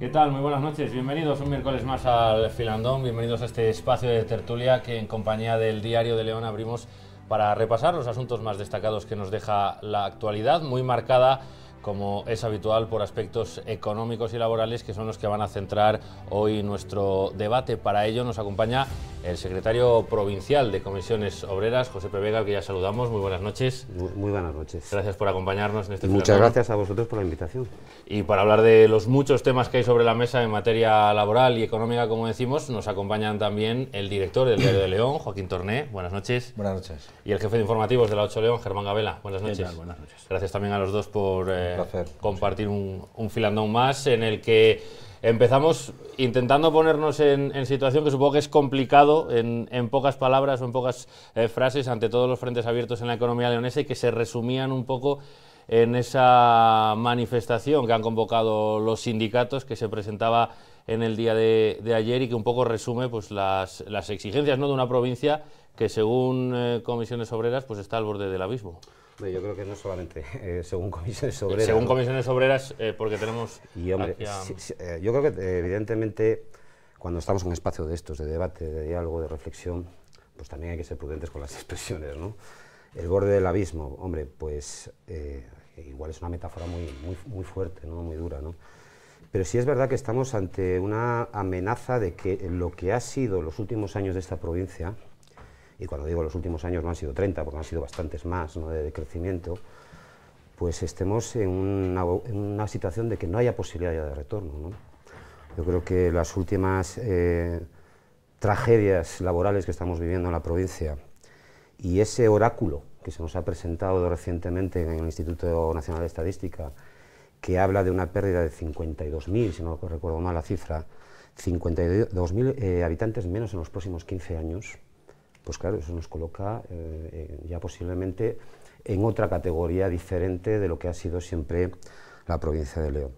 ¿Qué tal? Muy buenas noches. Bienvenidos un miércoles más al Filandón. Bienvenidos a este espacio de tertulia que en compañía del Diario de León abrimos para repasar los asuntos más destacados que nos deja la actualidad, muy marcada, como es habitual, por aspectos económicos y laborales que son los que van a centrar hoy nuestro debate. Para ello nos acompaña el secretario provincial de Comisiones Obreras, José P. Vega, al que ya saludamos. Muy buenas noches. Muy buenas noches. Gracias por acompañarnos en este Muchas gracias a vosotros por la invitación. Y para hablar de los muchos temas que hay sobre la mesa en materia laboral y económica, como decimos, nos acompañan también el director del Diario de León, Joaquín Torné. Buenas noches. Buenas noches. Y el jefe de informativos de la 8 León, Germán Gabela. Buenas noches. ¿Qué tal? Buenas noches. Gracias también a los dos por compartir un filandón más en el que empezamos intentando ponernos en situación que supongo que es complicado en pocas palabras o en pocas frases ante todos los frentes abiertos en la economía leonesa y que se resumían un poco en esa manifestación que han convocado los sindicatos, que se presentaba en el día de ayer y que un poco resume pues las exigencias, ¿no?, de una provincia que según Comisiones Obreras pues está al borde del abismo. Yo creo que no solamente según Comisiones Obreras. Según Comisiones Obreras, porque tenemos... Y hombre, yo creo que evidentemente cuando estamos en un espacio de estos, de debate, de diálogo, de reflexión, pues también hay que ser prudentes con las expresiones, ¿no? El borde del abismo, hombre, pues igual es una metáfora muy fuerte, ¿no?, muy dura, ¿no? Pero sí es verdad que estamos ante una amenaza de que lo que ha sido los últimos años de esta provincia, y cuando digo los últimos años no han sido 30, porque han sido bastantes más, ¿no?, de crecimiento, pues estemos en una situación de que no haya posibilidad ya de retorno, ¿no? Yo creo que las últimas tragedias laborales que estamos viviendo en la provincia y ese oráculo que se nos ha presentado recientemente en el Instituto Nacional de Estadística, que habla de una pérdida de 52.000, si no recuerdo mal la cifra, 52.000 habitantes menos en los próximos 15 años, pues claro, eso nos coloca ya posiblemente en otra categoría diferente de lo que ha sido siempre la provincia de León.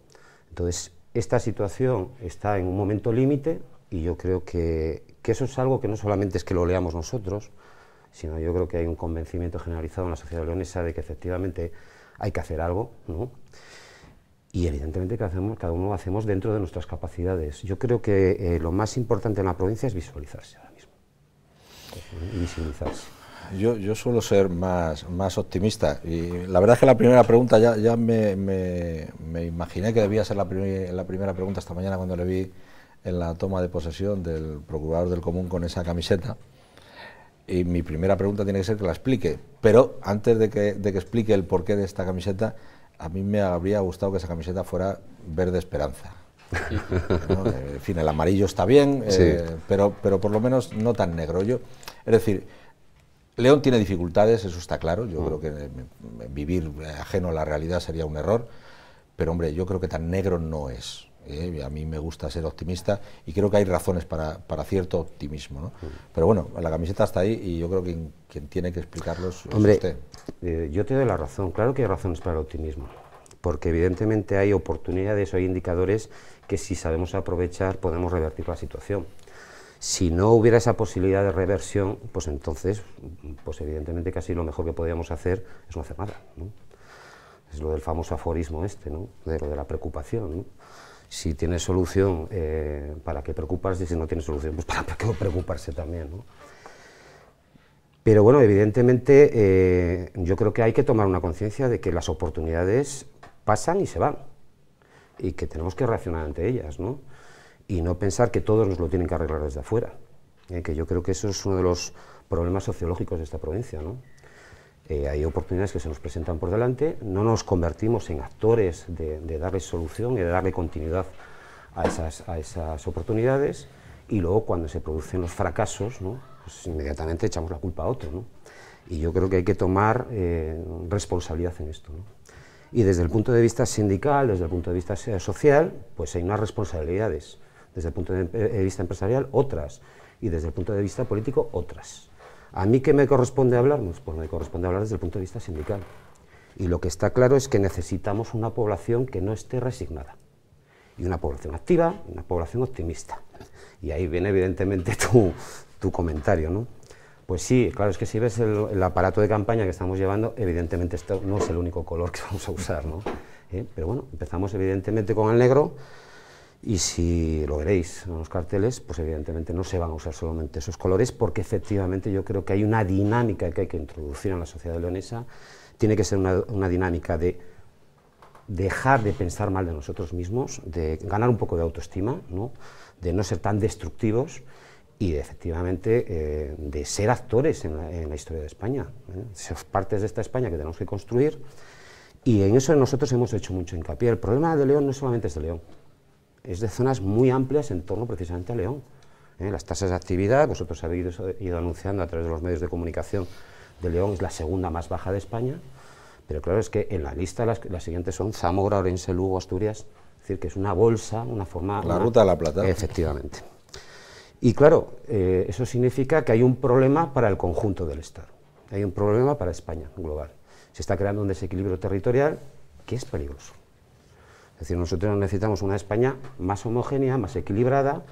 Entonces, esta situación está en un momento límite y yo creo que eso es algo que no solamente es que lo leamos nosotros, sino yo creo que hay un convencimiento generalizado en la sociedad leonesa de que efectivamente hay que hacer algo, ¿no? Y evidentemente que cada uno lo hacemos dentro de nuestras capacidades. Yo creo que lo más importante en la provincia es visualizarse ahora mismo, y visibilizarse. Yo suelo ser más optimista y la verdad es que la primera pregunta ya me imaginé que debía ser la primera pregunta esta mañana cuando le vi en la toma de posesión del procurador del Común con esa camiseta. Y mi primera pregunta tiene que ser que la explique, pero antes de que explique el porqué de esta camiseta, a mí me habría gustado que esa camiseta fuera verde esperanza. ¿No? En fin, el amarillo está bien, sí, pero por lo menos no tan negro. Es decir, León tiene dificultades, eso está claro, yo creo que vivir ajeno a la realidad sería un error, pero hombre, yo creo que tan negro no es. A mí me gusta ser optimista y creo que hay razones para cierto optimismo, ¿no? Pero bueno, la camiseta está ahí y yo creo que quien tiene que explicarlos es usted. Yo te doy la razón, claro que hay razones para el optimismo, porque evidentemente hay oportunidades o hay indicadores que si sabemos aprovechar podemos revertir la situación. Si no hubiera esa posibilidad de reversión, pues entonces, pues evidentemente casi lo mejor que podríamos hacer es no hacer nada, ¿no? Es lo del famoso aforismo este, ¿no?, de lo de la preocupación, ¿no? Si tiene solución, ¿para qué preocuparse? Si no tiene solución, pues ¿para qué preocuparse también, ¿no? Pero bueno, evidentemente yo creo que hay que tomar una conciencia de que las oportunidades pasan y se van, y que tenemos que reaccionar ante ellas, ¿no? Y no pensar que todos nos lo tienen que arreglar desde afuera, que yo creo que eso es uno de los problemas sociológicos de esta provincia, ¿no? Hay oportunidades que se nos presentan por delante, no nos convertimos en actores de darle solución y de darle continuidad a esas oportunidades, y luego cuando se producen los fracasos, ¿no?, pues inmediatamente echamos la culpa a otro, ¿no? Y yo creo que hay que tomar responsabilidad en esto, ¿no? Y desde el punto de vista sindical, desde el punto de vista social, pues hay unas responsabilidades, desde el punto de vista empresarial otras, y desde el punto de vista político otras. ¿A mí qué me corresponde hablar? Pues me corresponde hablar desde el punto de vista sindical. Y lo que está claro es que necesitamos una población que no esté resignada, y una población activa, y una población optimista. Y ahí viene evidentemente tu comentario, ¿no? Pues sí, claro, es que si ves el aparato de campaña que estamos llevando, evidentemente esto no es el único color que vamos a usar, ¿no? Pero bueno, empezamos evidentemente con el negro, Y si lo veréis en los carteles, pues evidentemente no se van a usar solamente esos colores, porque efectivamente yo creo que hay una dinámica que hay que introducir en la sociedad leonesa. Tiene que ser una dinámica de dejar de pensar mal de nosotros mismos, de ganar un poco de autoestima, ¿no? De no ser tan destructivos y efectivamente de ser actores en la historia de España, ser partes de esta España que tenemos que construir, y en eso nosotros hemos hecho mucho hincapié. El problema de León no solamente es de León, es de zonas muy amplias en torno precisamente a León. Las tasas de actividad, vosotros habéis ido anunciando a través de los medios de comunicación, de León es la segunda más baja de España, pero claro, es que en la lista las siguientes son Zamora, Orense, Lugo, Asturias, es decir, que es una bolsa, una forma... La Ruta de la Plata. Efectivamente. Y claro, eso significa que hay un problema para el conjunto del Estado, hay un problema para España global. Se está creando un desequilibrio territorial que es peligroso. Es decir, nosotros necesitamos una España más homogénea, más equilibrada,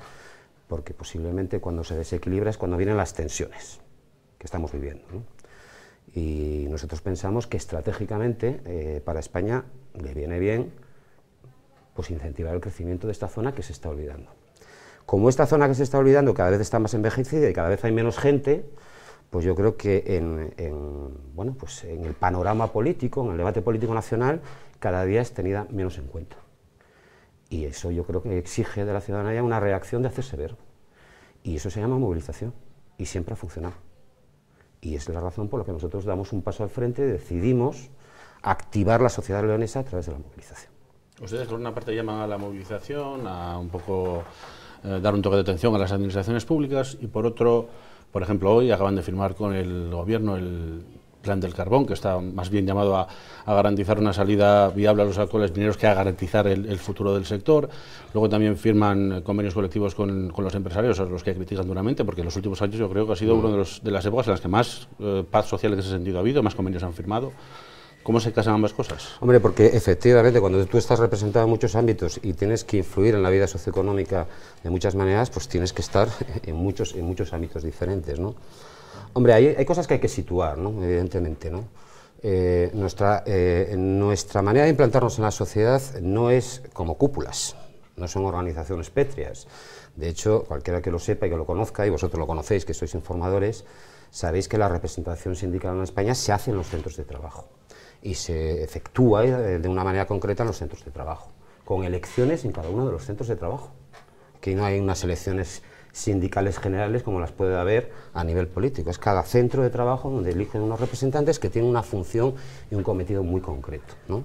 porque posiblemente cuando se desequilibra es cuando vienen las tensiones que estamos viviendo, ¿no? Y nosotros pensamos que estratégicamente para España le viene bien pues incentivar el crecimiento de esta zona que se está olvidando. Como esta zona que se está olvidando cada vez está más envejecida y cada vez hay menos gente, pues yo creo que bueno, pues en el panorama político, en el debate político nacional, cada día es tenida menos en cuenta. Y eso yo creo que exige de la ciudadanía una reacción de hacerse ver. Y eso se llama movilización, y siempre ha funcionado. Y es la razón por la que nosotros damos un paso al frente y decidimos activar la sociedad leonesa a través de la movilización. Ustedes por una parte llaman a la movilización, a un poco dar un toque de atención a las administraciones públicas, y por otro, por ejemplo, hoy acaban de firmar con el gobierno el plan del carbón, que está más bien llamado a garantizar una salida viable a los actuales mineros que a garantizar el futuro del sector. Luego también firman convenios colectivos con los empresarios, a los que critican duramente, porque en los últimos años yo creo que ha sido una de las épocas en las que más paz social en ese sentido ha habido, más convenios han firmado. ¿Cómo se casan ambas cosas? Hombre, porque efectivamente cuando tú estás representado en muchos ámbitos y tienes que influir en la vida socioeconómica de muchas maneras, pues tienes que estar en muchos ámbitos diferentes, ¿no? Hombre, hay cosas que hay que situar, ¿no? Evidentemente, ¿no? Nuestra manera de implantarnos en la sociedad no es como cúpulas, no son organizaciones pétreas. De hecho, cualquiera que lo sepa y que lo conozca, y vosotros lo conocéis, que sois informadores, sabéis que la representación sindical en España se hace en los centros de trabajo y se efectúa de una manera concreta en los centros de trabajo, con elecciones en cada uno de los centros de trabajo. Aquí no hay unas elecciones sindicales generales como las puede haber a nivel político, es cada centro de trabajo donde eligen unos representantes que tienen una función y un cometido muy concreto, ¿no?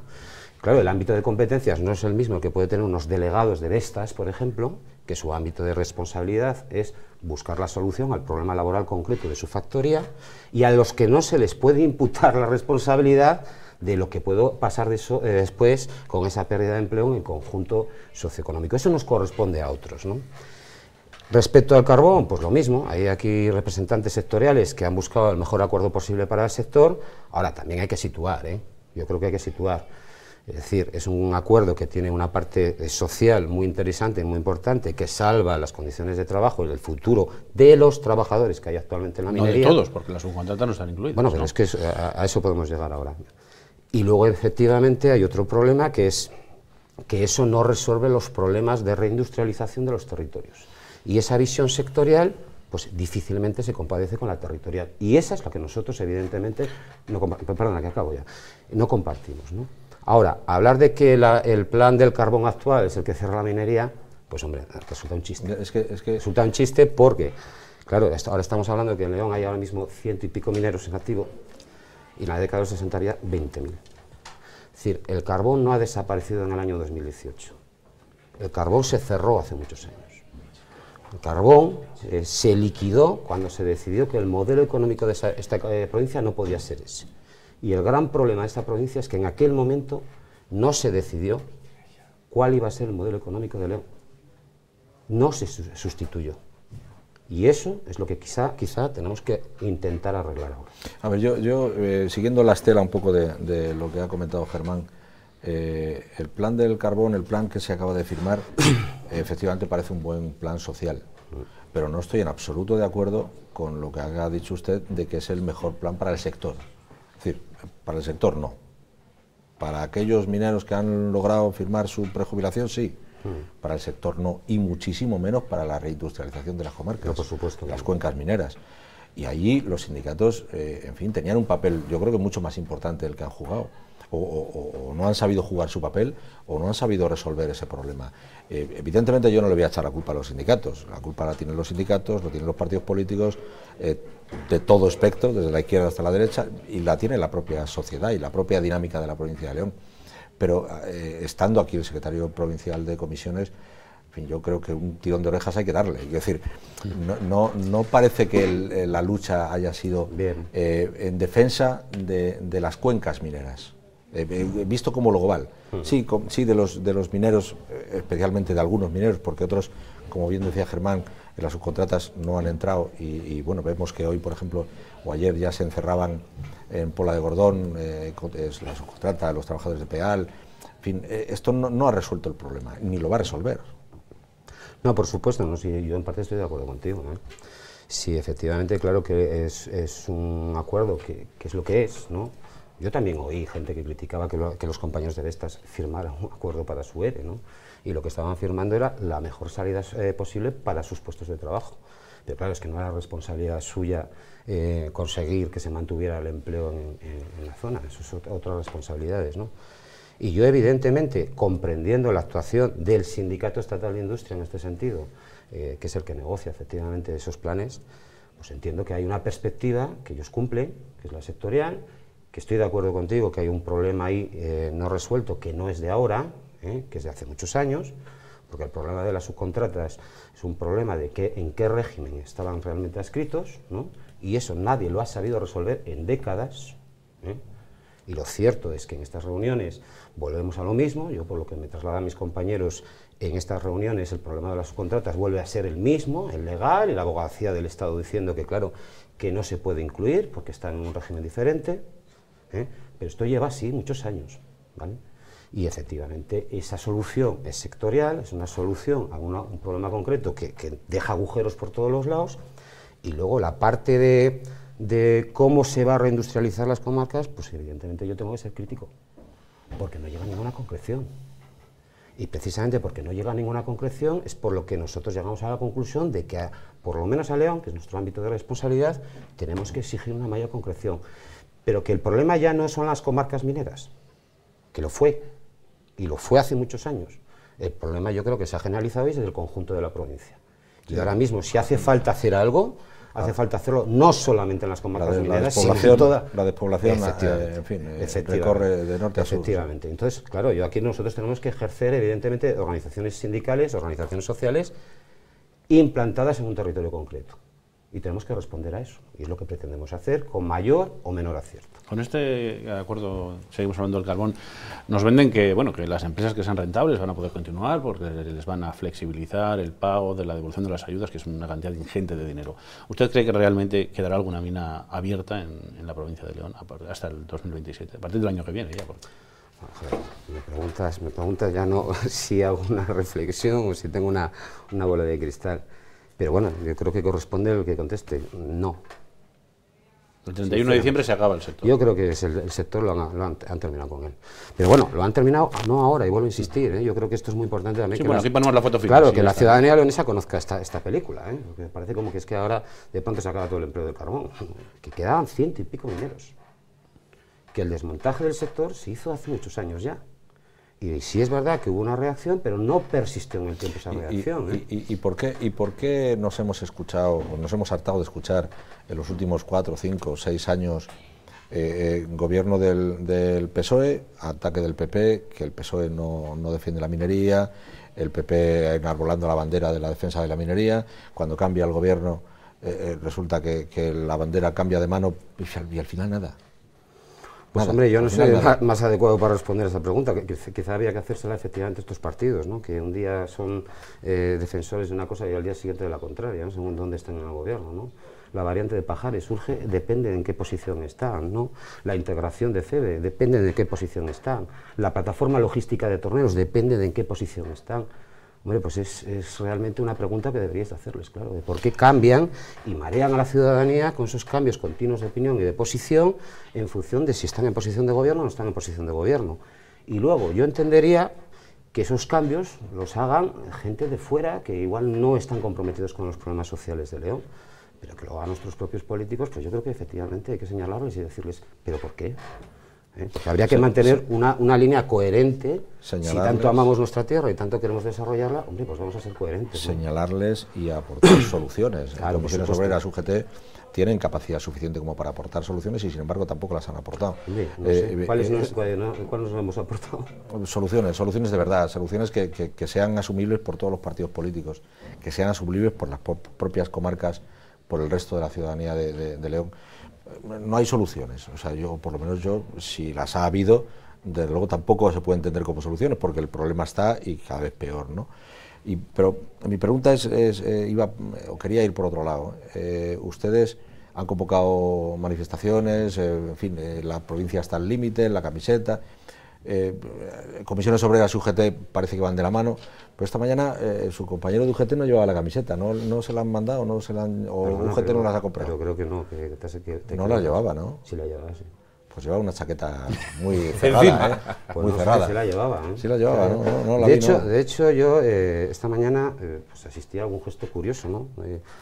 Claro, el ámbito de competencias no es el mismo que puede tener unos delegados de Vestas, por ejemplo, que su ámbito de responsabilidad es buscar la solución al problema laboral concreto de su factoría, y a los que no se les puede imputar la responsabilidad de lo que puede pasar después con esa pérdida de empleo en el conjunto socioeconómico. Eso nos corresponde a otros, ¿no? Respecto al carbón, pues lo mismo, hay aquí representantes sectoriales que han buscado el mejor acuerdo posible para el sector. Ahora también hay que situar, yo creo que hay que situar, es decir, es un acuerdo que tiene una parte social muy interesante y muy importante, que salva las condiciones de trabajo y el futuro de los trabajadores que hay actualmente en la minería. No de todos, porque las subcontratas no están incluidas. Bueno, pero ¿no? Es que a eso podemos llegar ahora. Y luego, efectivamente, hay otro problema, que es que eso no resuelve los problemas de reindustrialización de los territorios. Y esa visión sectorial, pues difícilmente se compadece con la territorial. Y esa es la que nosotros, evidentemente, no compartimos, ¿no? Ahora, hablar de que el plan del carbón actual es el que cierra la minería, pues hombre, resulta un chiste. Es que resulta un chiste porque, claro, ahora estamos hablando de que en León hay ahora mismo 100 y pico mineros en activo, y en la década de los 60 había 20.000. Es decir, el carbón no ha desaparecido en el año 2018. El carbón se cerró hace muchos años. El carbón se liquidó cuando se decidió que el modelo económico de esta provincia no podía ser ese. Y el gran problema de esta provincia es que en aquel momento no se decidió cuál iba a ser el modelo económico de León. No se sustituyó. Y eso es lo que quizá tenemos que intentar arreglar ahora. A ver, yo siguiendo la estela un poco de lo que ha comentado Germán, el plan del carbón, el plan que se acaba de firmar, efectivamente parece un buen plan social, pero no estoy en absoluto de acuerdo con lo que ha dicho usted de que es el mejor plan para el sector. Es decir, para el sector no. Para aquellos mineros que han logrado firmar su prejubilación, sí, para el sector no, y muchísimo menos para la reindustrialización de las comarcas, no, por supuesto, las cuencas mineras. Y allí los sindicatos, en fin, tenían un papel, yo creo que mucho más importante del que han jugado. O no han sabido jugar su papel o no han sabido resolver ese problema. Evidentemente yo no le voy a echar la culpa a los sindicatos, la culpa la tienen los sindicatos, lo tienen los partidos políticos de todo espectro, desde la izquierda hasta la derecha, y la tiene la propia sociedad y la propia dinámica de la provincia de León. Pero estando aquí el secretario provincial de comisiones, en fin, yo creo que un tirón de orejas hay que darle. Es decir, no parece que la lucha haya sido en defensa de las cuencas mineras. Visto como lo global, sí, de los mineros, especialmente de algunos mineros, porque otros, como bien decía Germán, en las subcontratas no han entrado y bueno, vemos que hoy, por ejemplo, o ayer ya se encerraban en Pola de Gordón, la subcontrata, los trabajadores de Peal, en fin, esto no ha resuelto el problema, ni lo va a resolver. No, por supuesto, no, sí, yo en parte estoy de acuerdo contigo, ¿no? Sí, efectivamente, claro que es un acuerdo que es lo que es, ¿no? Yo también oí gente que criticaba que los compañeros de Vestas firmaran un acuerdo para su ERE, ¿no? Y lo que estaban firmando era la mejor salida posible para sus puestos de trabajo. Pero claro, es que no era responsabilidad suya conseguir que se mantuviera el empleo en la zona, eso es otras responsabilidades, ¿no? Y yo, evidentemente, comprendiendo la actuación del Sindicato Estatal de Industria en este sentido, que es el que negocia efectivamente esos planes, pues entiendo que hay una perspectiva que ellos cumplen, que es la sectorial, que estoy de acuerdo contigo que hay un problema ahí no resuelto, que no es de ahora, que es de hace muchos años, porque el problema de las subcontratas es un problema de en qué régimen estaban realmente adscritos, ¿no? Y eso nadie lo ha sabido resolver en décadas, y lo cierto es que en estas reuniones volvemos a lo mismo. Yo, por lo que me trasladan mis compañeros, en estas reuniones el problema de las subcontratas vuelve a ser el mismo, el legal, y la abogacía del Estado diciendo que claro, que no se puede incluir porque está en un régimen diferente, pero esto lleva así muchos años, ¿vale? Y efectivamente esa solución es sectorial, es una solución a un problema concreto que deja agujeros por todos los lados, y luego la parte de cómo se va a reindustrializar las comarcas, pues evidentemente yo tengo que ser crítico, porque no llega a ninguna concreción. Y precisamente porque no llega a ninguna concreción es por lo que nosotros llegamos a la conclusión de que, por lo menos a León, que es nuestro ámbito de responsabilidad, tenemos que exigir una mayor concreción. Pero que el problema ya no son las comarcas mineras, que lo fue, y lo fue hace muchos años. El problema yo creo que se ha generalizado desde el conjunto de la provincia. Y ahora mismo, si hace falta hacer algo, hace falta hacerlo no solamente en las comarcas mineras, sino en toda... La despoblación, en fin, recorre de norte a sur. Efectivamente. Entonces, claro, aquí nosotros tenemos que ejercer, evidentemente, organizaciones sindicales, organizaciones sociales, implantadas en un territorio concreto. Y tenemos que responder a eso, y es lo que pretendemos hacer con mayor o menor acierto. Con este acuerdo, seguimos hablando del carbón, nos venden que, bueno, que las empresas que sean rentables van a poder continuar porque les van a flexibilizar el pago de la devolución de las ayudas, que es una cantidad ingente de dinero. ¿Usted cree que realmente quedará alguna mina abierta en la provincia de León hasta el 2027, a partir del año que viene ya? Me preguntas ya no si hago una reflexión o si tengo una bola de cristal. Pero bueno, yo creo que corresponde el que conteste, no. El 31 de diciembre se acaba el sector. Yo creo que el sector han terminado con él. Pero bueno, lo han terminado no ahora, y vuelvo a insistir, yo creo que esto es muy importante también. Sí, bueno, aquí ponemos la foto final. Claro, que la ciudadanía leonesa conozca esta película, porque parece como que es que ahora de pronto se acaba todo el empleo del carbón, que quedaban 100 y pico mineros. Que el desmontaje del sector se hizo hace muchos años ya. Y sí es verdad que hubo una reacción, pero no persistió en el tiempo esa reacción. ¿Y por qué nos hemos escuchado, o nos hemos hartado de escuchar en los últimos 4, 5, 6 años gobierno del PSOE, ataque del PP, que el PSOE no defiende la minería, el PP enarbolando la bandera de la defensa de la minería, cuando cambia el gobierno resulta que la bandera cambia de mano y al final nada? Pues hombre, yo no soy más adecuado para responder a esa pregunta, que quizá había que hacérsela efectivamente estos partidos, ¿no? Que un día son defensores de una cosa y al día siguiente de la contraria, ¿no? Según dónde están en el gobierno, ¿no? La variante de Pajares surge, depende de en qué posición están, ¿no? La integración de CEBE depende de qué posición están. La plataforma logística de Torneros depende de en qué posición están. Hombre, pues es realmente una pregunta que deberíais hacerles, claro, de por qué cambian y marean a la ciudadanía con esos cambios continuos de opinión y de posición en función de si están en posición de gobierno o no están en posición de gobierno. Y luego yo entendería que esos cambios los hagan gente de fuera que igual no están comprometidos con los problemas sociales de León, pero que lo hagan nuestros propios políticos. Pues yo creo que efectivamente hay que señalarles y decirles, ¿pero por qué? Porque habría que mantener una línea coherente. Si tanto amamos nuestra tierra y tanto queremos desarrollarla, hombre, pues vamos a ser coherentes, ¿no? Señalarles y aportar soluciones. Claro, Comisiones Obreras, UGT tienen capacidad suficiente como para aportar soluciones y sin embargo tampoco las han aportado. Hombre, no sé. ¿Cuáles nos hemos aportado? Soluciones de verdad, soluciones que sean asumibles por todos los partidos políticos, que sean asumibles por las propias comarcas, por el resto de la ciudadanía de León. No hay soluciones, o sea, yo, por lo menos yo, si las ha habido, desde luego tampoco se puede entender como soluciones, porque el problema está y cada vez peor, ¿no? Pero mi pregunta quería ir por otro lado. Ustedes han convocado manifestaciones, en fin, la provincia está al límite, en la camiseta, Comisiones Obreras y UGT parece que van de la mano, pero esta mañana su compañero de UGT no llevaba la camiseta, no se la han mandado, o UGT no las ha comprado. Pero creo que no, no la llevaba, ¿no? Sí la llevaba, sí. Pues llevaba una chaqueta muy cerrada, Pues muy no, cerrada. Sí la llevaba, ¿eh? Sí la llevaba, no la de vi, hecho, no. De hecho, yo esta mañana pues asistí a algún gesto curioso, ¿no?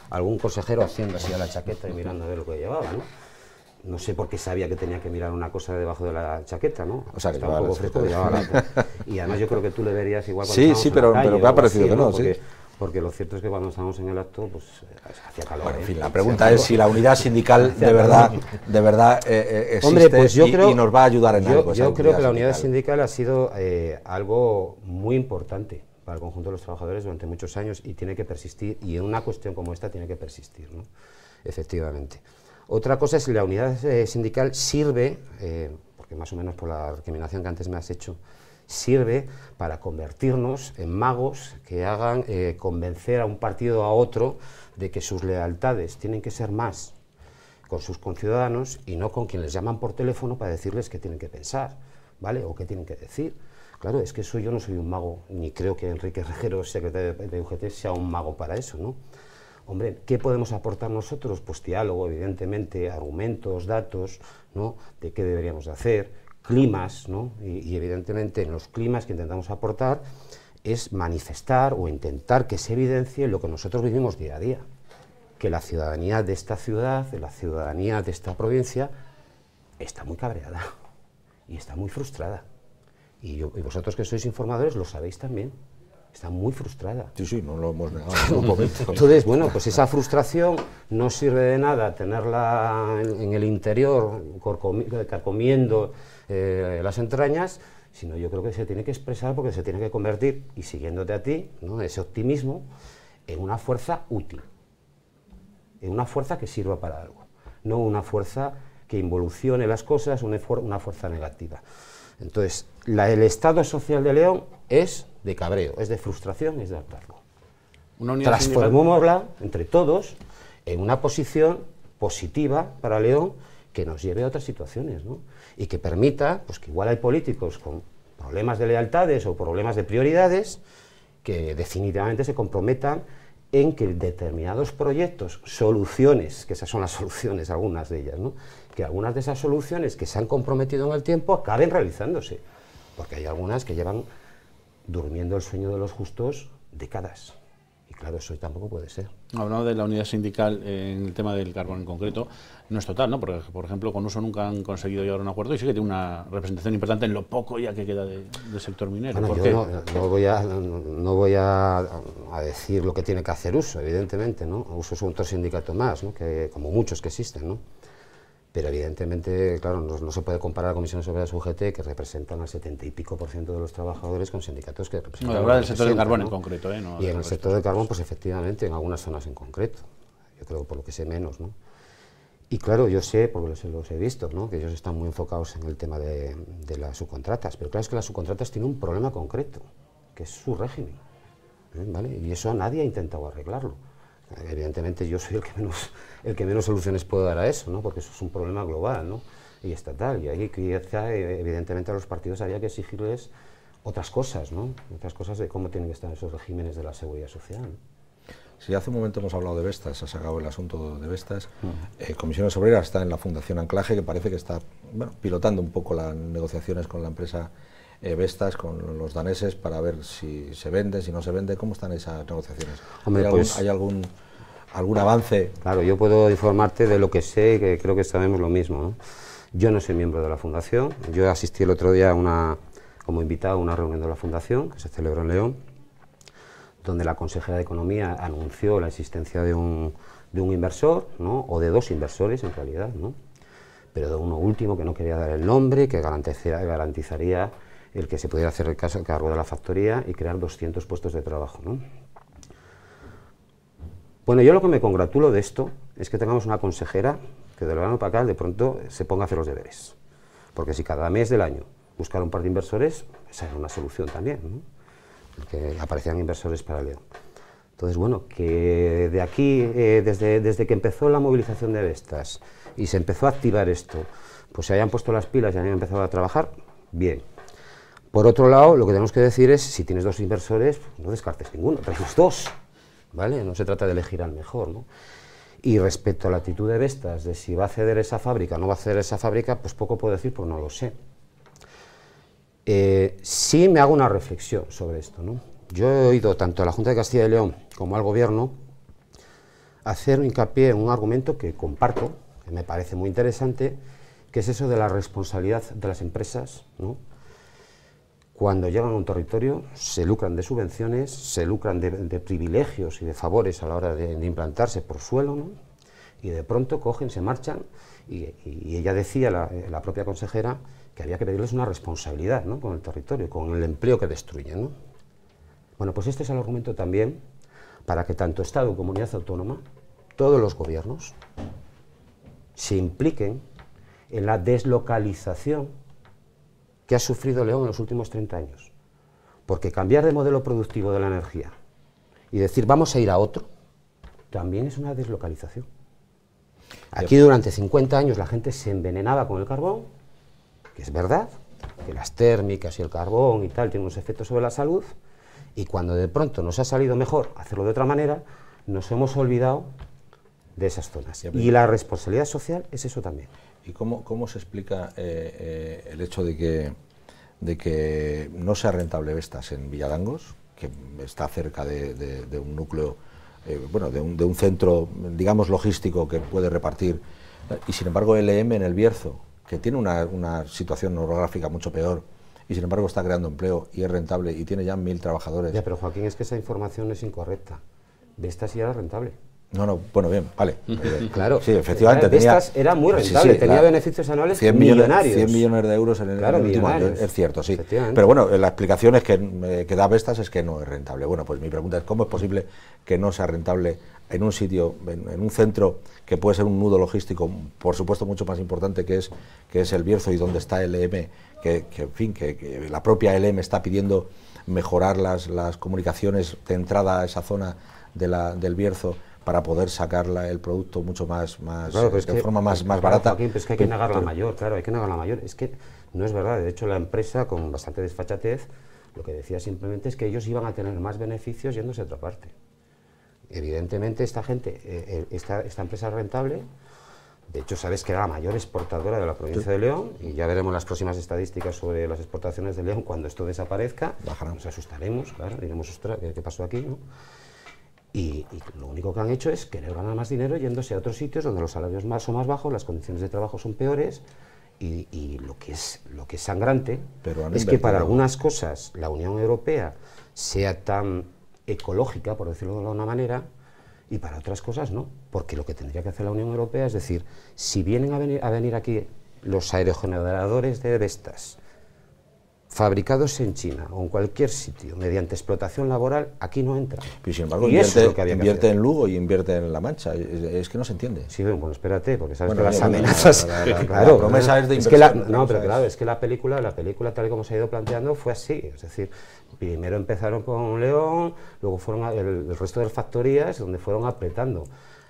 Algún consejero haciendo así a la chaqueta y mirando a ver lo que llevaba, ¿no? No sé por qué sabía que tenía que mirar una cosa debajo de la chaqueta, ¿no? O sea, que estaba un poco fresco, y además yo creo que tú le verías igual cuando sí, pero me ha parecido que no, sí. Porque lo cierto es que cuando estábamos en el acto, pues hacía calor. Bueno, en fin, la pregunta es si la unidad sindical de verdad existe. Hombre, pues yo creo, y nos va a ayudar en algo. Yo creo que la unidad sindical ha sido algo muy importante para el conjunto de los trabajadores durante muchos años y tiene que persistir, y en una cuestión como esta tiene que persistir, ¿no? Efectivamente. Otra cosa es que la unidad sindical sirve, porque más o menos por la recriminación que antes me has hecho, sirve para convertirnos en magos que hagan convencer a un partido a otro de que sus lealtades tienen que ser más con sus conciudadanos y no con quien les llaman por teléfono para decirles qué tienen que pensar, ¿vale? O qué tienen que decir. Claro, es que yo no soy un mago, ni creo que Enrique Rejero, secretario de UGT, sea un mago para eso, ¿no? Hombre, ¿qué podemos aportar nosotros? Pues diálogo, evidentemente, argumentos, datos, ¿no? De qué deberíamos de hacer, climas, ¿no? Y evidentemente en los climas que intentamos aportar es manifestar o intentar que se evidencie lo que nosotros vivimos día a día, que la ciudadanía de esta ciudad, de la ciudadanía de esta provincia, está muy cabreada y está muy frustrada. Y vosotros que sois informadores lo sabéis también. Está muy frustrada. Sí, no lo hemos negado en un momento. Entonces, bueno, pues esa frustración no sirve de nada tenerla en el interior, carcomiendo las entrañas, sino yo creo que se tiene que expresar porque se tiene que convertir, y siguiéndote a ti, ¿no? Ese optimismo, en una fuerza útil, en una fuerza que sirva para algo, no una fuerza que involucione las cosas, una fuerza negativa. Entonces, el estado social de León es de cabreo, es de frustración, es de hartazgo. Transformémosla entre todos en una posición positiva para León que nos lleve a otras situaciones, ¿no? Y que permita, pues que igual hay políticos con problemas de lealtades o problemas de prioridades que definitivamente se comprometan en que determinados proyectos, soluciones, que esas son las soluciones, algunas de ellas, ¿no? Que algunas de esas soluciones que se han comprometido en el tiempo acaben realizándose, porque hay algunas que llevan durmiendo el sueño de los justos décadas, y claro, eso tampoco puede ser. Hablando de la unidad sindical en el tema del carbón en concreto, no es total, ¿no? Porque, por ejemplo, con Uso nunca han conseguido llegar a un acuerdo y sí que tiene una representación importante en lo poco ya que queda del sector minero. Bueno, yo no voy a decir lo que tiene que hacer Uso, evidentemente, ¿no? Uso es otro sindicato más, ¿no? Que, como muchos que existen, ¿no? Pero evidentemente, claro, no se puede comparar a Comisiones Obreras UGT, que representan al 70 y pico % de los trabajadores, con sindicatos que representan... No, hablar del sector del carbón, ¿no? En concreto, ¿eh? No, y en el sector del carbón, pues efectivamente, en algunas zonas en concreto. Yo creo, por lo que sé, menos, ¿no? Y claro, yo sé, porque los he visto, ¿no? Que ellos están muy enfocados en el tema de las subcontratas, pero claro, es que las subcontratas tienen un problema concreto, que es su régimen, ¿vale? Y eso nadie ha intentado arreglarlo. Evidentemente yo soy el que menos soluciones puedo dar a eso, ¿no? Porque eso es un problema global, ¿no? Y estatal, y ahí quizá, evidentemente a los partidos habría que exigirles otras cosas, ¿no? Otras cosas de cómo tienen que estar esos regímenes de la seguridad social, ¿no? Sí, hace un momento hemos hablado de Vestas, ha sacado el asunto de Vestas. Comisiones Obreras está en la Fundación Anclaje, que parece que está pilotando un poco las negociaciones con la empresa Vestas con los daneses para ver si se vende, si no se vende. ¿Cómo están esas negociaciones? Hombre, ¿Hay algún avance? Claro, yo puedo informarte de lo que sé, que creo que sabemos lo mismo, ¿no? Yo no soy miembro de la Fundación. Yo asistí el otro día como invitado a una reunión de la Fundación que se celebró en León, donde la consejera de Economía anunció la existencia de un inversor, ¿no? O de dos inversores en realidad, ¿no? Pero de uno último que no quería dar el nombre, que garantizaría el que se pudiera hacer el cargo de la factoría y crear 200 puestos de trabajo, ¿no? Bueno, yo lo que me congratulo de esto es que tengamos una consejera que del verano para acá de pronto se ponga a hacer los deberes. Porque si cada mes del año buscar un par de inversores, esa era una solución también, ¿no? Que aparecían inversores para León. Entonces, bueno, que de aquí, desde que empezó la movilización de Vestas y se empezó a activar esto, pues se hayan puesto las pilas y hayan empezado a trabajar, bien. Por otro lado, lo que tenemos que decir es, si tienes dos inversores, no descartes ninguno, traes dos, ¿vale? No se trata de elegir al mejor, ¿no? Y respecto a la actitud de Vestas, de si va a ceder esa fábrica o no va a ceder esa fábrica, pues poco puedo decir, porque no lo sé. Sí me hago una reflexión sobre esto, ¿no? Yo he oído tanto a la Junta de Castilla y León como al Gobierno hacer hincapié en un argumento que comparto, que me parece muy interesante, que es eso de la responsabilidad de las empresas, ¿no? Cuando llegan a un territorio, se lucran de subvenciones, se lucran de privilegios y de favores a la hora de implantarse por suelo, ¿no? Y de pronto cogen, se marchan, y ella decía, la propia consejera, que había que pedirles una responsabilidad, ¿no? Con el territorio, con el empleo que destruyen, ¿no? Bueno, pues este es el argumento también para que tanto Estado como comunidad autónoma, todos los gobiernos, se impliquen en la deslocalización que ha sufrido León en los últimos 30 años. Porque cambiar de modelo productivo de la energía y decir vamos a ir a otro, también es una deslocalización. Aquí durante 50 años la gente se envenenaba con el carbón, que es verdad, que las térmicas y el carbón y tal tienen unos efectos sobre la salud, y cuando de pronto nos ha salido mejor hacerlo de otra manera, nos hemos olvidado de esas zonas. Y la responsabilidad social es eso también. ¿Y cómo se explica el hecho de que no sea rentable Vestas en Villadangos, que está cerca de un núcleo, bueno, de un centro, digamos, logístico que puede repartir, y sin embargo LM en el Bierzo, que tiene una situación orográfica mucho peor, y sin embargo está creando empleo y es rentable y tiene ya 1000 trabajadores? Ya, pero Joaquín, es que esa información es incorrecta. Vestas ya era rentable. No, bueno, bien, vale. Claro, sí, efectivamente. Vestas era muy rentable, tenía beneficios anuales 100 millonarios. 100 millones de euros en el último año, es cierto, sí. Pero bueno, la explicación es que da Vestas es que no es rentable. Bueno, pues mi pregunta es, ¿cómo es posible que no sea rentable en un sitio, en un centro que puede ser un nudo logístico, por supuesto mucho más importante que es el Bierzo y donde está LM, que la propia LM está pidiendo mejorar las comunicaciones de entrada a esa zona del Bierzo para poder sacar el producto mucho más claro, de forma más barata? Joaquín, es que hay que negar la mayor, claro, hay que negar la mayor. Es que no es verdad. De hecho, la empresa, con bastante desfachatez, lo que decía simplemente es que ellos iban a tener más beneficios yéndose a otra parte. Evidentemente, esta gente, esta empresa es rentable. De hecho, sabes que era la mayor exportadora de la provincia de León, y ya veremos las próximas estadísticas sobre las exportaciones de León cuando esto desaparezca. Nos asustaremos, claro, diremos, ostras, ¿qué pasó aquí, no? Y lo único que han hecho es querer ganar más dinero yéndose a otros sitios donde los salarios son más bajos, las condiciones de trabajo son peores, y lo que es sangrante es que para algunas cosas la Unión Europea sea tan ecológica, por decirlo de alguna manera, y para otras cosas no, porque lo que tendría que hacer la Unión Europea es decir, si vienen a venir aquí los aerogeneradores de Vestas, fabricados en China o en cualquier sitio, mediante explotación laboral, aquí no entran. Pero sin embargo, invierte en Lugo y invierte en La Mancha. Es que no se entiende. Sí, bueno, espérate, porque sabes que las amenazas... Claro, la promesa es de inversión. No, pero claro, es que la película tal y como se ha ido planteando fue así. Es decir, primero empezaron con León, luego fueron el resto de las factorías, donde fueron apretando.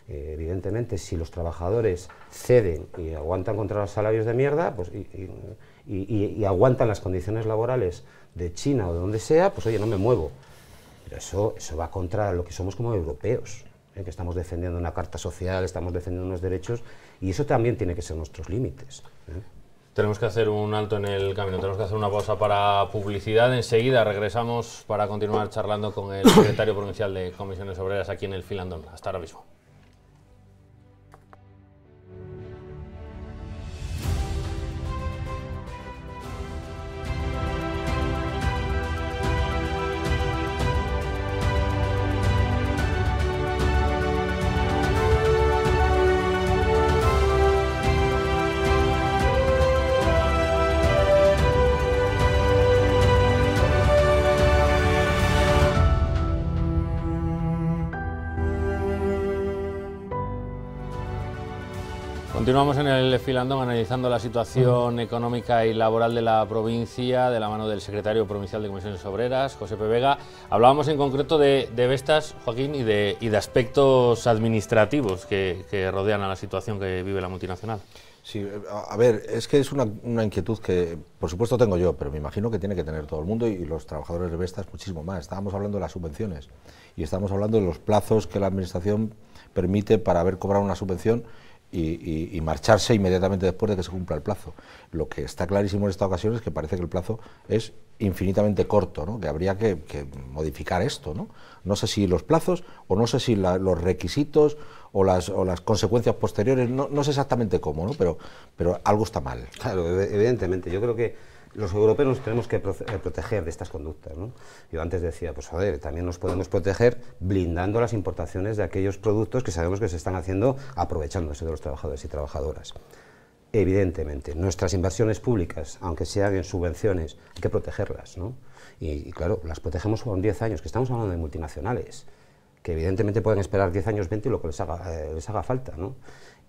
Evidentemente, si los trabajadores ceden y aguantan contra los salarios de mierda, pues y aguantan las condiciones laborales de China o de donde sea, pues oye, no me muevo. Pero eso va contra lo que somos como europeos, que estamos defendiendo una carta social, estamos defendiendo unos derechos, y eso también tiene que ser nuestros límites. Tenemos que hacer un alto en el camino, tenemos que hacer una pausa para publicidad. Enseguida regresamos para continuar charlando con el secretario provincial de Comisiones Obreras aquí en el Filandón. Hasta ahora mismo. Continuamos en el Filandón analizando la situación económica y laboral de la provincia de la mano del secretario provincial de Comisiones Obreras, Josepe Vega. Hablábamos en concreto de Vestas, Joaquín, y de aspectos administrativos que rodean a la situación que vive la multinacional. Sí, a ver, es que es una inquietud que por supuesto tengo yo, pero me imagino que tiene que tener todo el mundo y los trabajadores de Vestas muchísimo más. Estábamos hablando de las subvenciones y estábamos hablando de los plazos que la administración permite para haber cobrado una subvención y marcharse inmediatamente después de que se cumpla el plazo. Lo que está clarísimo en esta ocasión es que parece que el plazo es infinitamente corto, ¿no? Que habría que modificar esto, ¿no? No sé si los plazos o no sé si los requisitos o las consecuencias posteriores, no sé exactamente cómo, ¿no? Pero algo está mal. Claro, evidentemente. Yo creo que los europeos nos tenemos que proteger de estas conductas, ¿no? Yo antes decía, pues joder, también nos podemos proteger blindando las importaciones de aquellos productos que sabemos que se están haciendo aprovechándose de los trabajadores y trabajadoras. Evidentemente, nuestras inversiones públicas, aunque sean en subvenciones, hay que protegerlas, ¿no? Y claro, las protegemos con 10 años, que estamos hablando de multinacionales, que evidentemente pueden esperar 10 años, 20 y lo que les haga falta, ¿no?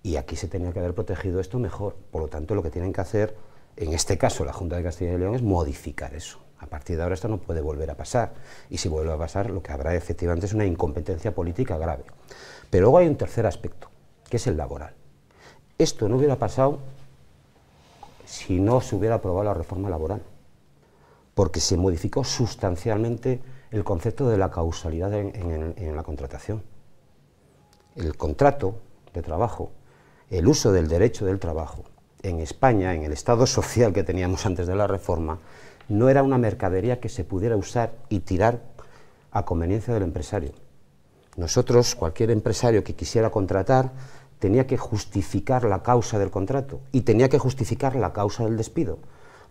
Y aquí se tenía que haber protegido esto mejor. Por lo tanto, lo que tienen que hacer, en este caso la Junta de Castilla y León, es modificar eso. A partir de ahora esto no puede volver a pasar. Y si vuelve a pasar, lo que habrá efectivamente es una incompetencia política grave. Pero luego hay un tercer aspecto, que es el laboral. Esto no hubiera pasado si no se hubiera aprobado la reforma laboral, porque se modificó sustancialmente el concepto de la causalidad en la contratación. El contrato de trabajo, el uso del derecho del trabajo, en España, en el estado social que teníamos antes de la reforma, no era una mercadería que se pudiera usar y tirar a conveniencia del empresario. Nosotros, cualquier empresario que quisiera contratar, tenía que justificar la causa del contrato y tenía que justificar la causa del despido,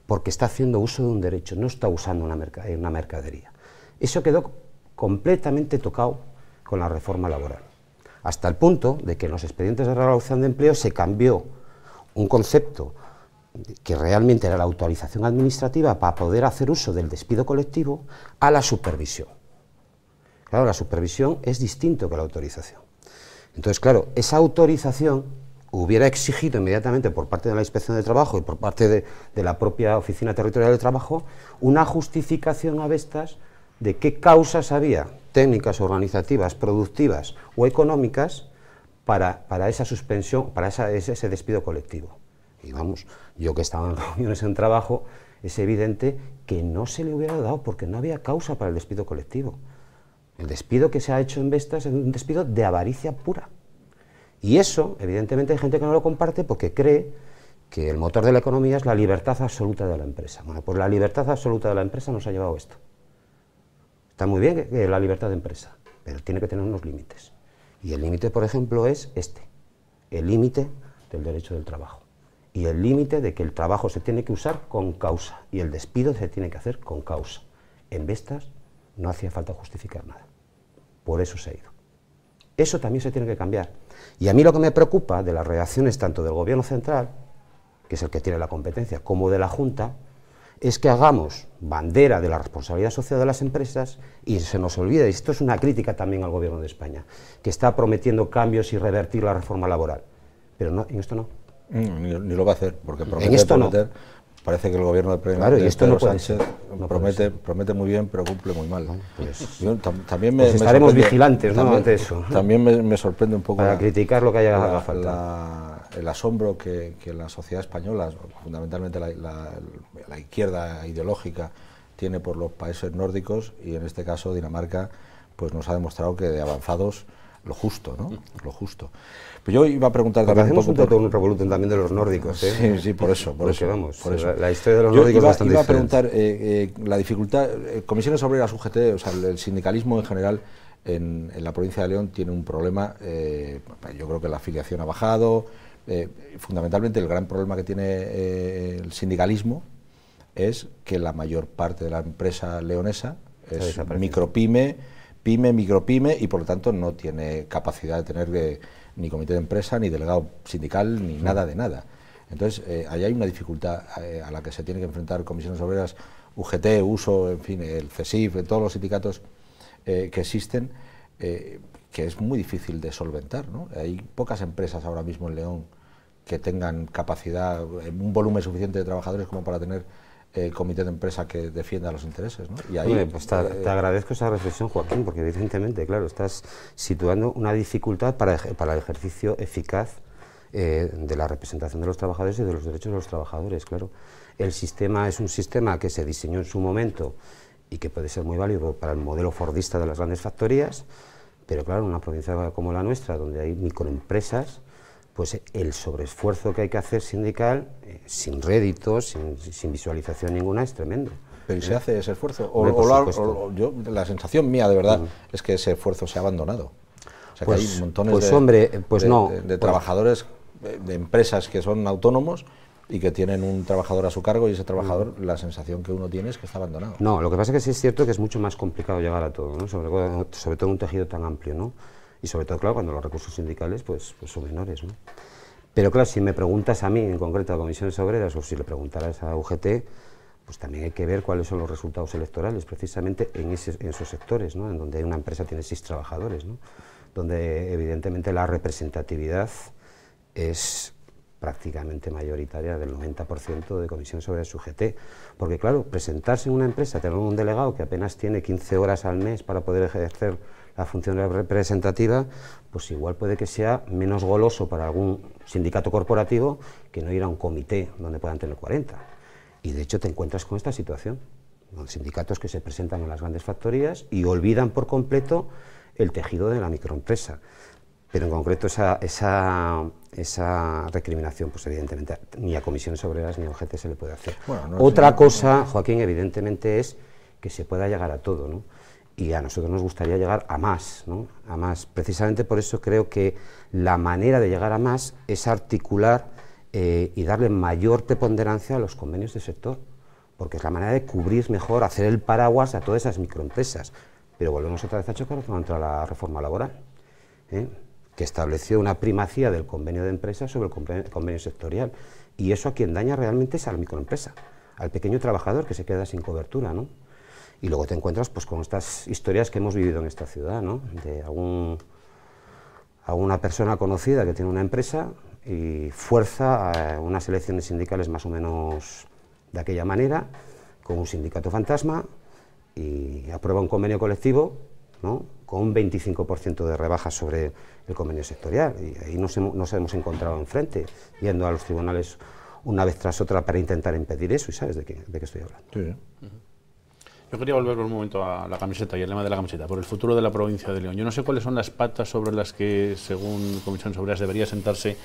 porque está haciendo uso de un derecho, no está usando una mercadería. Eso quedó completamente tocado con la reforma laboral, hasta el punto de que en los expedientes de regulación de empleo se cambió un concepto que realmente era la autorización administrativa para poder hacer uso del despido colectivo a la supervisión. Claro, la supervisión es distinto que la autorización. Entonces, claro, esa autorización hubiera exigido inmediatamente por parte de la Inspección de Trabajo y por parte de la propia Oficina Territorial de Trabajo una justificación a Vestas de qué causas había, técnicas, organizativas, productivas o económicas, para esa suspensión, para ese despido colectivo. Y vamos, yo que estaba en reuniones en trabajo, es evidente que no se le hubiera dado porque no había causa para el despido colectivo. El despido que se ha hecho en Vestas es un despido de avaricia pura. Y eso, evidentemente, hay gente que no lo comparte porque cree que el motor de la economía es la libertad absoluta de la empresa. Bueno, pues la libertad absoluta de la empresa nos ha llevado a esto. Está muy bien la libertad de empresa, pero tiene que tener unos límites. Y el límite, por ejemplo, es el límite del derecho del trabajo. Y el límite de que el trabajo se tiene que usar con causa y el despido se tiene que hacer con causa. En Vestas no hacía falta justificar nada. Por eso se ha ido. Eso también se tiene que cambiar. Y a mí lo que me preocupa de las reacciones tanto del Gobierno central, que es el que tiene la competencia, como de la Junta, es que hagamos bandera de la responsabilidad social de las empresas y se nos olvida, y esto es una crítica también al Gobierno de España, que está prometiendo cambios y revertir la reforma laboral. Pero no, en esto no. Ni lo va a hacer, porque promete, en esto no. Parece que el gobierno de claro, y esto Pedro no puede Sánchez ser. promete muy bien, pero cumple muy mal. Pues, también pues estaremos vigilantes, ¿no?, ante eso. También me sorprende un poco para criticar lo que haya falta. El asombro que la sociedad española, fundamentalmente la izquierda ideológica, tiene por los países nórdicos, y en este caso Dinamarca pues nos ha demostrado que de avanzados lo justo, ¿no? Lo justo. Pues yo iba a preguntar también hacemos un totum revolutum también de los nórdicos, ¿eh? Sí, por eso. Vamos, por eso. La historia de los nórdicos es bastante diferente. Iba a preguntar, la dificultad, Comisiones Obreras UGT, o sea, el sindicalismo en general en la provincia de León tiene un problema, yo creo que la afiliación ha bajado, fundamentalmente el gran problema que tiene el sindicalismo es que la mayor parte de la empresa leonesa es micropyme, micropyme, y por lo tanto no tiene capacidad de tener ni comité de empresa, ni delegado sindical, ni nada de nada. Entonces, ahí hay una dificultad a la que se tiene que enfrentar Comisiones Obreras, UGT, USO, en fin, el CESIF, todos los sindicatos que existen, que es muy difícil de solventar, ¿no? Hay pocas empresas ahora mismo en León que tengan capacidad, un volumen suficiente de trabajadores como para tener comité de empresa que defienda los intereses, ¿no? Y ahí, hombre, pues te agradezco esa reflexión, Joaquín, porque evidentemente, claro, estás situando una dificultad para el ejercicio eficaz de la representación de los trabajadores y de los derechos de los trabajadores, claro. El sistema es un sistema que se diseñó en su momento y que puede ser muy válido para el modelo fordista de las grandes factorías, pero claro, en una provincia como la nuestra, donde hay microempresas, pues el sobreesfuerzo que hay que hacer sindical, sin réditos, sin visualización ninguna, es tremendo. ¿Pero y se hace ese esfuerzo? La sensación mía, de verdad, es que ese esfuerzo se ha abandonado. O sea, que hay montones de trabajadores, de empresas que son autónomos y que tienen un trabajador a su cargo, y ese trabajador, la sensación que uno tiene es que está abandonado. No, lo que pasa es que sí es cierto que es mucho más complicado llegar a todo, ¿no? Sobre todo en un tejido tan amplio, ¿no? Y sobre todo, claro, cuando los recursos sindicales pues son menores, ¿no? Pero claro, si me preguntas a mí, en concreto a Comisiones Obreras, o si le preguntaras a UGT, pues también hay que ver cuáles son los resultados electorales, precisamente en esos sectores, ¿no? En donde una empresa tiene 6 trabajadores, ¿no? Donde evidentemente la representatividad es prácticamente mayoritaria, del 90% de Comisiones Obreras UGT, porque claro, presentarse en una empresa, tener un delegado que apenas tiene 15 horas al mes para poder ejercer la función representativa, pues igual puede que sea menos goloso para algún sindicato corporativo que no ir a un comité donde puedan tener 40. Y de hecho te encuentras con esta situación, con sindicatos que se presentan en las grandes factorías y olvidan por completo el tejido de la microempresa. Pero en concreto esa recriminación, pues evidentemente ni a Comisiones Obreras ni a UGT se le puede hacer. Bueno, otra cosa, Joaquín, evidentemente es que se pueda llegar a todo, ¿no? Y a nosotros nos gustaría llegar a más, ¿no? A más. Precisamente por eso creo que la manera de llegar a más es articular y darle mayor preponderancia a los convenios de sector, porque es la manera de cubrir mejor, hacer el paraguas a todas esas microempresas. Pero volvemos otra vez a chocar contra la reforma laboral, que estableció una primacía del convenio de empresa sobre el convenio sectorial. Y eso a quien daña realmente es a la microempresa, al pequeño trabajador que se queda sin cobertura, ¿no? Y luego te encuentras pues con estas historias que hemos vivido en esta ciudad, ¿no? De alguna persona conocida que tiene una empresa y fuerza a unas elecciones sindicales más o menos de aquella manera, con un sindicato fantasma, y aprueba un convenio colectivo, ¿no? Con un 25% de rebaja sobre el convenio sectorial. Y ahí nos hemos encontrado enfrente, yendo a los tribunales una vez tras otra para intentar impedir eso, y sabes de qué estoy hablando. Sí. Yo quería volver por un momento a la camiseta y el lema de la camiseta, por el futuro de la provincia de León. Yo no sé cuáles son las patas sobre las que, según Comisiones Obreras, debería sentarse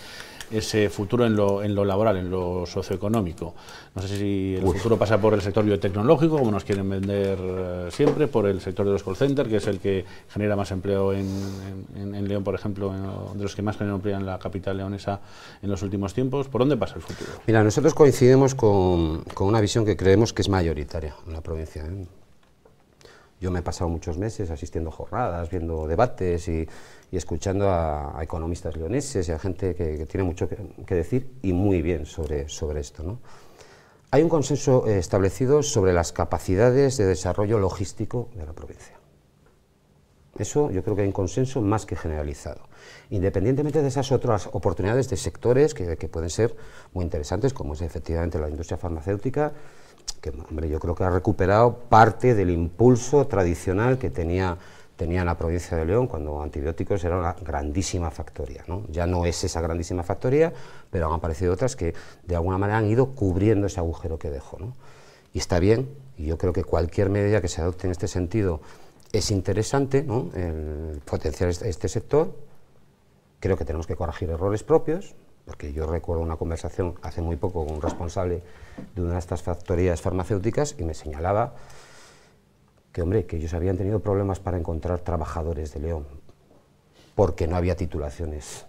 ese futuro en lo laboral, en lo socioeconómico. No sé si el futuro pasa por el sector biotecnológico, como nos quieren vender siempre, por el sector de los call centers, que es el que genera más empleo en León, por ejemplo, de los que más generan empleo en la capital leonesa en los últimos tiempos. ¿Por dónde pasa el futuro? Mira, nosotros coincidimos con una visión que creemos que es mayoritaria en la provincia, ¿eh? Yo me he pasado muchos meses asistiendo a jornadas, viendo debates y escuchando a economistas leoneses y a gente que tiene mucho que decir, y muy bien sobre esto, ¿no? Hay un consenso establecido sobre las capacidades de desarrollo logístico de la provincia. Eso yo creo que hay un consenso más que generalizado. Independientemente de esas otras oportunidades de sectores que pueden ser muy interesantes, como es efectivamente la industria farmacéutica, que, hombre, yo creo que ha recuperado parte del impulso tradicional que tenía la provincia de León cuando antibióticos era una grandísima factoría, ¿no? Ya no es esa grandísima factoría, pero han aparecido otras que de alguna manera han ido cubriendo ese agujero que dejó, ¿no? Y está bien, y yo creo que cualquier medida que se adopte en este sentido es interesante, ¿no?, el potenciar este sector. Creo que tenemos que corregir errores propios, porque yo recuerdo una conversación hace muy poco con un responsable de una de estas factorías farmacéuticas y me señalaba que, hombre, que ellos habían tenido problemas para encontrar trabajadores de León, porque no había titulaciones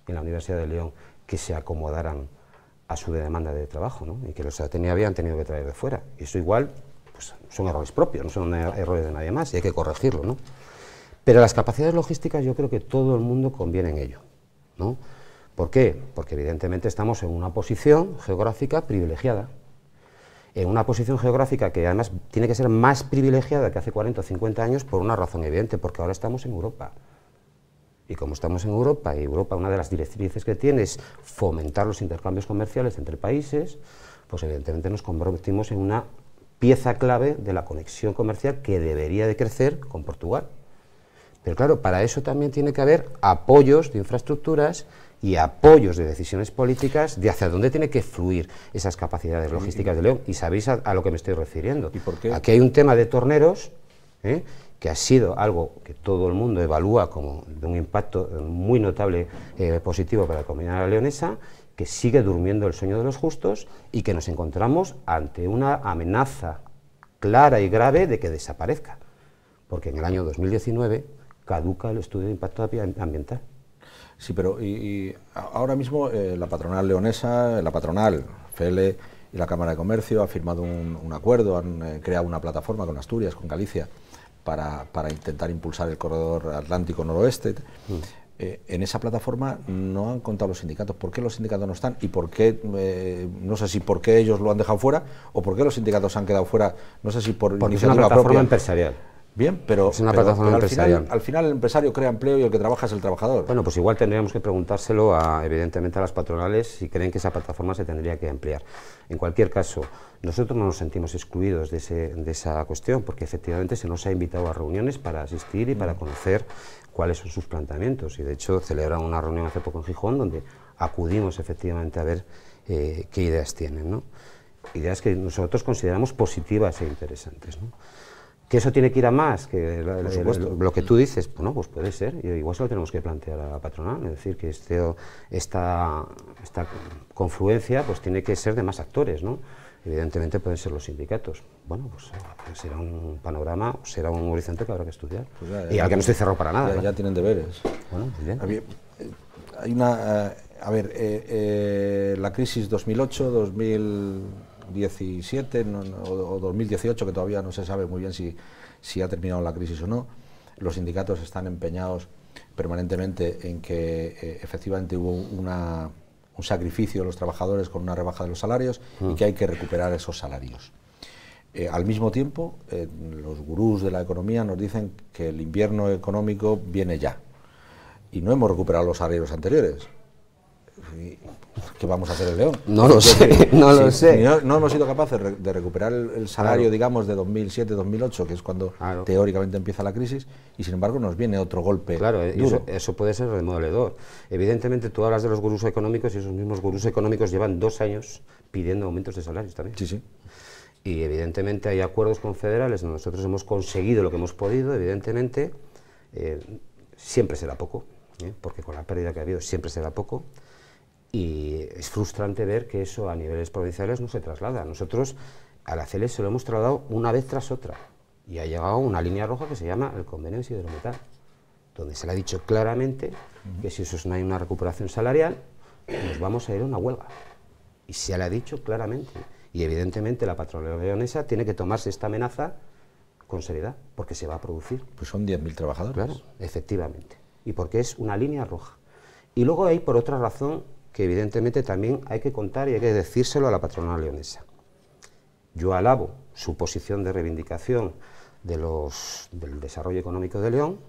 en la Universidad de León que se acomodaran a su demanda de trabajo, ¿no?, y que los habían tenido que traer de fuera. Y eso igual pues, son errores propios, no son errores de nadie más, y hay que corregirlo, ¿no? Pero las capacidades logísticas yo creo que todo el mundo conviene en ello, ¿no? ¿Por qué? Porque evidentemente estamos en una posición geográfica privilegiada, en una posición geográfica que además tiene que ser más privilegiada que hace 40 o 50 años por una razón evidente, porque ahora estamos en Europa. Y como estamos en Europa, y Europa una de las directrices que tiene es fomentar los intercambios comerciales entre países, pues evidentemente nos convertimos en una pieza clave de la conexión comercial que debería de crecer con Portugal. Pero claro, para eso también tiene que haber apoyos de infraestructuras y apoyos de decisiones políticas de hacia dónde tiene que fluir esas capacidades logísticas de León. Y sabéis a lo que me estoy refiriendo. ¿Y por qué? Aquí hay un tema de torneros, que ha sido algo que todo el mundo evalúa como de un impacto muy notable positivo para la comunidad leonesa, que sigue durmiendo el sueño de los justos y que nos encontramos ante una amenaza clara y grave de que desaparezca, porque en el año 2019 caduca el estudio de impacto ambiental. Sí, pero y ahora mismo la patronal leonesa, la patronal FL y la Cámara de Comercio ha firmado un acuerdo, han creado una plataforma con Asturias, con Galicia, para intentar impulsar el corredor atlántico noroeste. En esa plataforma no han contado los sindicatos. ¿Por qué los sindicatos no están? ¿Y por qué, no sé si por qué ellos lo han dejado fuera o por qué los sindicatos han quedado fuera? No sé si por porque es una plataforma empresarial. Bien, pero, es una plataforma empresarial. Al final el empresario crea empleo y el que trabaja es el trabajador. Bueno, pues igual tendríamos que preguntárselo evidentemente a las patronales si creen que esa plataforma se tendría que ampliar. En cualquier caso, nosotros no nos sentimos excluidos de esa cuestión, porque efectivamente se nos ha invitado a reuniones para asistir y para conocer cuáles son sus planteamientos. Y de hecho celebraron una reunión hace poco en Gijón donde acudimos efectivamente a ver qué ideas tienen, ¿no? Ideas que nosotros consideramos positivas e interesantes, ¿no? ¿Que eso tiene que ir a más? Que lo que tú dices, pues no, pues puede ser, y igual se lo tenemos que plantear a la patronal, es decir, que esta confluencia pues tiene que ser de más actores, ¿no? Evidentemente pueden ser los sindicatos. Bueno, pues será un panorama, será un horizonte que habrá que estudiar. Pues y al que no estoy cerrado para nada. Ya tienen deberes. Bueno, muy bien. Hay una... la crisis 2008, 2017 o 2018, que todavía no se sabe muy bien si ha terminado la crisis o no, los sindicatos están empeñados permanentemente en que efectivamente hubo un sacrificio de los trabajadores con una rebaja de los salarios y que hay que recuperar esos salarios. Al mismo tiempo, los gurús de la economía nos dicen que el invierno económico viene ya y no hemos recuperado los salarios anteriores. ¿Qué vamos a hacer en León? No lo sé, no lo sé. No hemos sido capaces de recuperar el salario, digamos, de 2007-2008, que es cuando teóricamente empieza la crisis, y sin embargo nos viene otro golpe duro. Eso puede ser demoledor. Evidentemente tú hablas de los gurús económicos y esos mismos gurús económicos llevan 2 años pidiendo aumentos de salarios también. Sí, sí. Y evidentemente hay acuerdos confederales donde nosotros hemos conseguido lo que hemos podido, evidentemente, siempre será poco, porque con la pérdida que ha habido siempre será poco. Y es frustrante ver que eso a niveles provinciales no se traslada. Nosotros a la CELE se lo hemos trasladado una vez tras otra y ha llegado una línea roja que se llama el convenio de Siderometal, donde se le ha dicho claramente que si eso no hay una recuperación salarial, nos vamos a ir a una huelga. Y se le ha dicho claramente. Y evidentemente la patronal leonesa tiene que tomarse esta amenaza con seriedad, porque se va a producir. Pues son 10.000 trabajadores. Claro, efectivamente. Y porque es una línea roja. Y luego hay por otra razón que evidentemente también hay que contar y hay que decírselo a la patronal leonesa. Yo alabo su posición de reivindicación del desarrollo económico de León,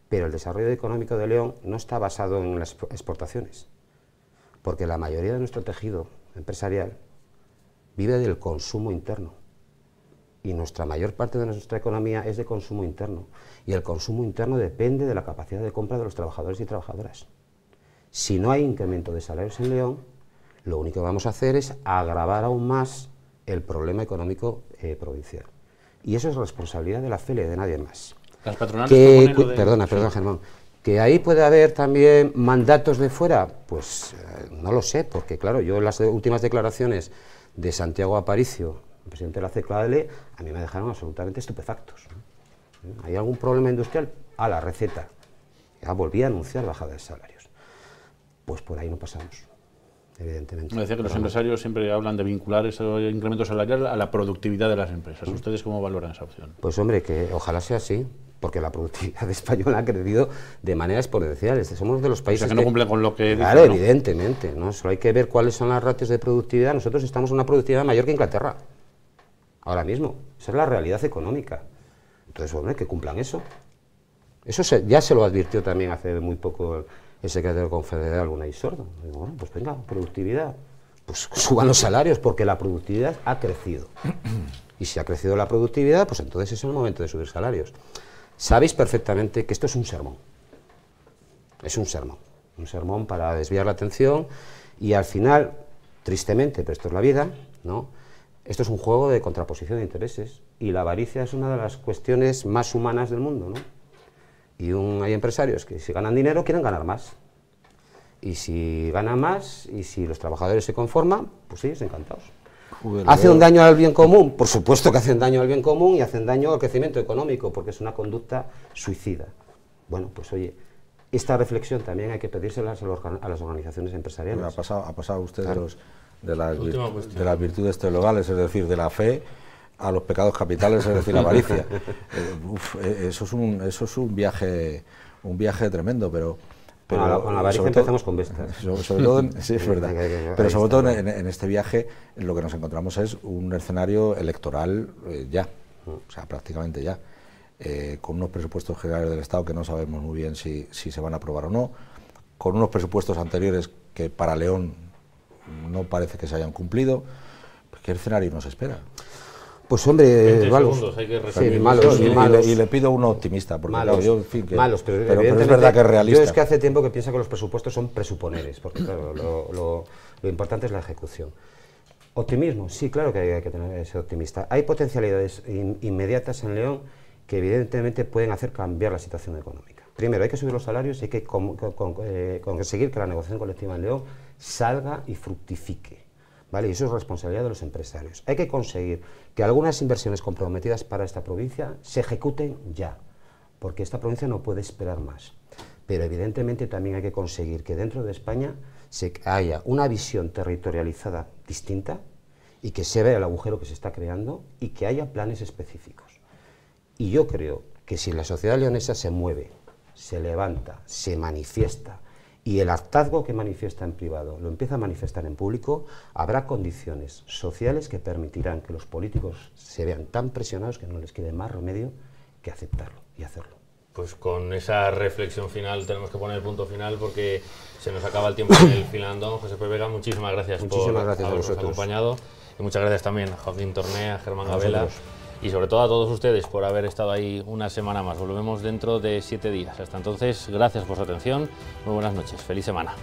pero el desarrollo económico de León no está basado en las exportaciones, porque la mayoría de nuestro tejido empresarial vive del consumo interno, y nuestra mayor parte de nuestra economía es de consumo interno, y el consumo interno depende de la capacidad de compra de los trabajadores y trabajadoras. Si no hay incremento de salarios en León, lo único que vamos a hacer es agravar aún más el problema económico provincial. Y eso es responsabilidad de la FELE, de nadie más. Las patronales Perdona, Germán. ¿Que ahí puede haber también mandatos de fuera? Pues no lo sé, porque claro, yo en las últimas declaraciones de Santiago Aparicio, el presidente de la CECLAL, a mí me dejaron absolutamente estupefactos, ¿no? ¿Hay algún problema industrial? A la receta. Ya volví a anunciar bajada de salarios. Pues por ahí no pasamos, evidentemente. Me decía que los empresarios siempre hablan de vincular ese incremento salarial a la productividad de las empresas. ¿Ustedes cómo valoran esa opción? Pues hombre, que ojalá sea así, porque la productividad española ha crecido de manera exponencial. Somos de los países que no cumple con lo que... Claro, dice, ¿no? Evidentemente, ¿no? Solo hay que ver cuáles son las ratios de productividad. Nosotros estamos en una productividad mayor que Inglaterra, ahora mismo. Esa es la realidad económica. Entonces, hombre, que cumplan eso. Eso ya se lo advirtió también hace muy poco el secretario confederal, Unai Sordo. Digo, bueno, pues venga, productividad. Pues suban los salarios, porque la productividad ha crecido. Y si ha crecido la productividad, pues entonces es el momento de subir salarios. Sabéis perfectamente que esto es un sermón. Es un sermón para desviar la atención y al final, tristemente, pero esto es la vida, ¿no? Esto es un juego de contraposición de intereses y la avaricia es una de las cuestiones más humanas del mundo, ¿no? Y hay empresarios que si ganan dinero quieren ganar más. Y si ganan más y si los trabajadores se conforman, pues sí, encantados. ¿Hace un daño al bien común? Por supuesto que hacen daño al bien común y hacen daño al crecimiento económico, porque es una conducta suicida. Bueno, pues oye, esta reflexión también hay que pedírselas a las organizaciones empresariales. Bueno, ha pasado usted, claro, de las virtudes teologales, es decir, de la fe, a los pecados capitales, es decir, la avaricia. Eso es un viaje tremendo, pero con la avaricia empezamos con bestas. Sobre todo, sí, es verdad. Pero sobre todo en este viaje lo que nos encontramos es un escenario electoral ya, o sea, prácticamente ya, con unos presupuestos generales del Estado que no sabemos muy bien si se van a aprobar o no, con unos presupuestos anteriores que para León no parece que se hayan cumplido. ¿Qué escenario nos espera? Pues hombre, malos. Y le pido uno optimista, porque malos, claro, yo, en fin, pero es verdad que es realista. Yo es que hace tiempo que pienso que los presupuestos son presuponeres, porque claro, lo importante es la ejecución. Optimismo, sí, claro que hay que tener ese optimista. Hay potencialidades inmediatas en León que evidentemente pueden hacer cambiar la situación económica. Primero, hay que subir los salarios y hay que conseguir que la negociación colectiva en León salga y fructifique. ¿Vale? Y eso es responsabilidad de los empresarios. Hay que conseguir que algunas inversiones comprometidas para esta provincia se ejecuten ya, porque esta provincia no puede esperar más. Pero evidentemente también hay que conseguir que dentro de España haya una visión territorializada distinta y que se vea el agujero que se está creando y que haya planes específicos. Y yo creo que si la sociedad leonesa se mueve, se levanta, se manifiesta, y el hartazgo que manifiesta en privado lo empieza a manifestar en público, habrá condiciones sociales que permitirán que los políticos se vean tan presionados que no les quede más remedio que aceptarlo y hacerlo. Pues con esa reflexión final tenemos que poner el punto final porque se nos acaba el tiempo en el Filandón. José P. Vega, muchísimas gracias por habernos acompañado. Y muchas gracias también a Joaquín Torné, a Germán Gabela y sobre todo a todos ustedes por haber estado ahí una semana más. Volvemos dentro de 7 días. Hasta entonces, gracias por su atención. Muy buenas noches. Feliz semana.